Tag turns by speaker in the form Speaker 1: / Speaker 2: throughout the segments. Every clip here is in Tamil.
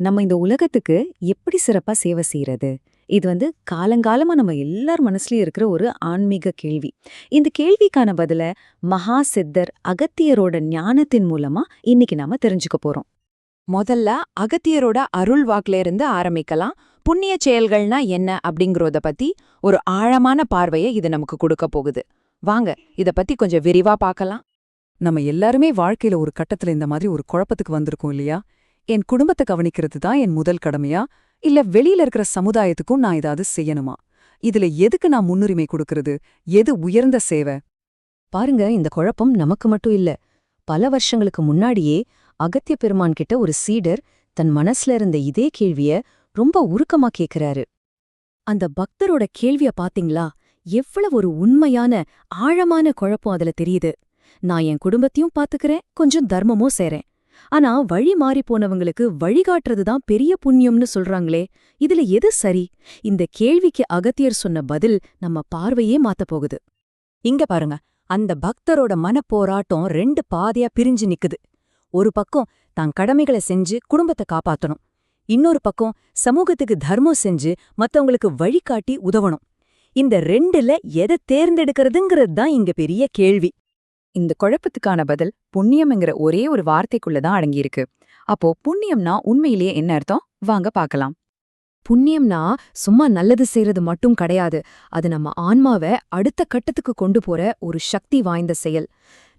Speaker 1: நம்ம இந்த உலகத்துக்கு எப்படி சிறப்பா சேவை செய்யறது? இது காலங்காலமா நம்ம எல்லார் மனசுலயும் இருக்கிற ஒரு ஆன்மீக கேள்வி. இந்த கேள்விக்கான பதில மகா சித்தர் அகத்தியரோட ஞானத்தின் மூலமா இன்னைக்கு நாம தெரிஞ்சுக்க போறோம்.
Speaker 2: முதல்ல அகத்தியரோட அருள் வாக்குல இருந்து ஆரம்பிக்கலாம். புண்ணிய செயல்கள்னா என்ன அப்படிங்கறத பத்தி ஒரு ஆழமான பார்வையை இது நமக்கு கொடுக்க போகுது. வாங்க இத பத்தி கொஞ்சம் விரிவா பார்க்கலாம்.
Speaker 3: நம்ம எல்லாருமே வாழ்க்கையில ஒரு கட்டத்துல இந்த மாதிரி ஒரு குழப்பத்துக்கு வந்திருக்கோம் இல்லையா? என் குடும்பத்தை கவனிக்கிறது தான் என் முதல் கடமையா, இல்ல வெளியில இருக்கிற சமுதாயத்துக்கும் நான் ஏதாவது செய்யணுமா? இதுல எதுக்கு நான் முன்னுரிமை கொடுக்கறது? எது உயர்ந்த சேவை?
Speaker 1: பாருங்க, இந்த குழப்பம் நமக்கு மட்டும் இல்ல. பல வருஷங்களுக்கு முன்னாடியே அகத்திய பெருமான் கிட்ட ஒரு சீடர் தன் மனசுல இருந்த இதே கேள்விய ரொம்ப உருக்கமா கேக்குறாரு. அந்த பக்தரோட கேள்விய பாத்தீங்களா? எவ்வளவு ஒரு உண்மையான ஆழமான குழப்பம் அதுல தெரியுது. நான் என் குடும்பத்தையும் பாத்துக்கிறேன், கொஞ்சம் தர்மமும் செய்றேன். ஆனா வழி மாறி போனவங்களுக்கு வழிகாட்டுறதுதான் பெரிய புண்ணியம்னு சொல்றாங்களே, இதுல எது சரி? இந்த கேள்விக்கு அகத்தியர் சொன்ன பதில் நம்ம பார்வையே மாத்தப் போகுது.
Speaker 2: இங்க பாருங்க, அந்த பக்தரோட மனப்போராட்டம் ரெண்டு பாதையா பிரிஞ்சு நிக்குது. ஒரு பக்கம் தான் கடமைகளை செஞ்சு குடும்பத்தை காப்பாத்தணும், இன்னொரு பக்கம் சமூகத்துக்கு தர்மம் செஞ்சு மத்தவங்களுக்கு வழிகாட்டி உதவணும். இந்த ரெண்டுல எதை தேர்ந்தெடுக்கிறதுங்கிறது தான் இங்க பெரிய கேள்வி. இந்த குழப்பத்துக்கான பதில் புண்ணியம்ங்கிற ஒரே ஒரு வார்த்தைக்குள்ளதான் அடங்கியிருக்கு. அப்போ புண்ணியம்னா உண்மையிலேயே என்ன அர்த்தம்? வாங்க பார்க்கலாம்.
Speaker 1: புண்ணியம்னா சும்மா நல்லது செய்யறது மட்டும் கிடையாது. அது நம்ம ஆன்மாவை அடுத்த கட்டத்துக்கு கொண்டு போற ஒரு சக்தி வாய்ந்த செயல்.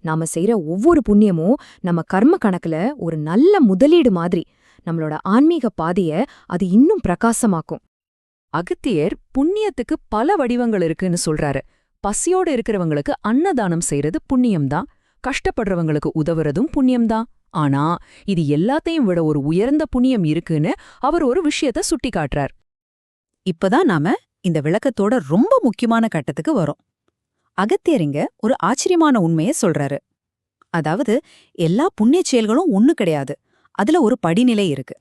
Speaker 1: நாம செய்யற ஒவ்வொரு புண்ணியமும் நம்ம கர்ம கணக்குல ஒரு நல்ல முதலீடு மாதிரி. நம்மளோட ஆன்மீக பாதைய அது இன்னும் பிரகாசமாக்கும்.
Speaker 3: அகத்தியர் புண்ணியத்துக்கு பல வடிவங்கள் இருக்குன்னு சொல்றாரு. பசியோட இருக்கிறவங்களுக்கு அன்னதானம் செய்யறது புண்ணியம்தான், கஷ்டப்படுறவங்களுக்கு உதவுறதும் புண்ணியம்தான். ஆனா இது எல்லாத்தையும் விட ஒரு உயர்ந்த புண்ணியம் இருக்குன்னு அவர் ஒரு விஷயத்த சுட்டி காட்டுறார்.
Speaker 2: இப்பதான் நாம இந்த விளக்கத்தோட ரொம்ப முக்கியமான கட்டத்துக்கு வரோம். அகத்தியரிங்க ஒரு ஆச்சரியமான உண்மையை சொல்றாரு. அதாவது எல்லா புண்ணிய செயல்களும் ஒண்ணு கிடையாது, அதுல ஒரு படிநிலை இருக்கு.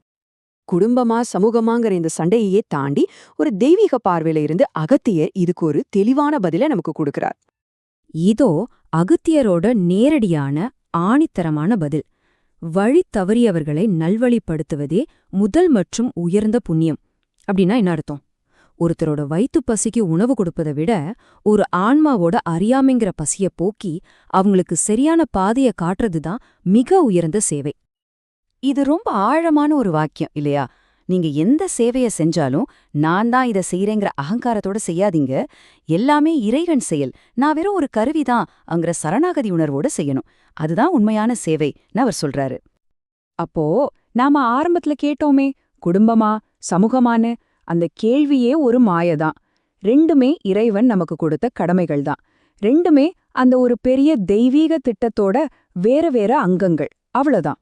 Speaker 2: குடும்பமா சமூகமாங்கிற இந்த சண்டையே தாண்டி ஒரு தெய்வீக பார்வையில இருந்து அகத்தியர் இதுக்கு ஒரு தெளிவான பதில நமக்கு கொடுக்கிறார்.
Speaker 1: இதோ அகத்தியரோட நேரடியான ஆணித்தரமான பதில். வழி தவறியவர்களை நல்வழிப்படுத்துவதே முதல் மற்றும் உயர்ந்த புண்ணியம். அப்படின்னா என்ன அர்த்தம்? ஒருத்தரோட வயிற்று பசிக்கு உணவு கொடுப்பதை விட ஒரு ஆன்மாவோட அறியாமைங்கிற பசிய போக்கி அவங்களுக்கு சரியான பாதைய காட்டுறதுதான் மிக உயர்ந்த சேவை.
Speaker 2: இது ரொம்ப ஆழமான ஒரு வாக்கியம் இல்லையா? நீங்க எந்த சேவைய செஞ்சாலும் நான் தான் இதை செய்யறேங்கிற அகங்காரத்தோட செய்யாதீங்க. எல்லாமே இறைவன் செயல், நான் வெறும் ஒரு கருவிதான் அங்கிற சரணாகதி உணர்வோட செய்யணும். அதுதான் உண்மையான சேவைன்னு அவர் சொல்றாரு. அப்போ நாம ஆரம்பத்துல கேட்டோமே, குடும்பமா சமூகமானு, அந்த கேள்வியே ஒரு மாயதான். ரெண்டுமே இறைவன் நமக்கு கொடுத்த கடமைகள் தான். ரெண்டுமே அந்த ஒரு பெரிய தெய்வீக திட்டத்தோட வேற வேற அங்கங்கள், அவ்வளவுதான்.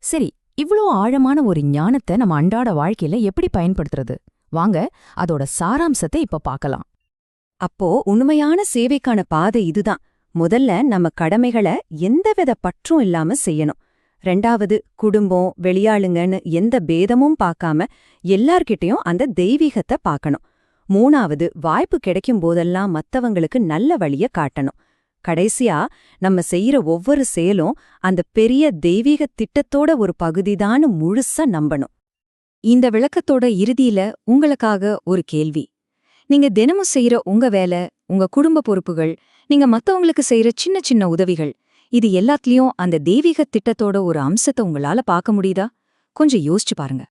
Speaker 1: சரி, இவ்ளோ ஆழமான ஒரு ஞானத்தை நம்ம அன்றாட வாழ்க்கையில எப்படி பயன்படுத்துறது? வாங்க அதோட சாராம்சத்தை இப்ப பார்க்கலாம்.
Speaker 2: அப்போ உண்மையான சேவைக்கான பாதை இதுதான். முதல்ல நம்ம கடமைகளை எந்தவித பற்றும் இல்லாம செய்யணும். ரெண்டாவது, குடும்பம் வெளியாளுங்கன்னு எந்த பேதமும் பார்க்காம எல்லார்கிட்டயும் அந்த தெய்வீகத்தை பார்க்கணும். மூணாவது, வாய்ப்பு கிடைக்கும் போதெல்லாம் மத்தவங்களுக்கு நல்ல வழிய காட்டணும். கடைசியா, நம்ம செய்யற ஒவ்வொரு செயலும் அந்த பெரிய தெய்வீக திட்டத்தோட ஒரு பகுதிதான்னு முழுசா நம்பணும். இந்த விளக்கத்தோட இறுதியில உங்களுக்காக ஒரு கேள்வி. நீங்க தினமும் செய்யற உங்க வேலை, உங்க குடும்ப பொறுப்புகள், நீங்க மத்தவங்களுக்கு செய்யற சின்ன சின்ன உதவிகள், இது எல்லாத்துலயும் அந்த தெய்வீக திட்டத்தோட ஒரு அம்சத்தை உங்களால பார்க்க முடியுதா? கொஞ்சம் யோசிச்சு பாருங்க.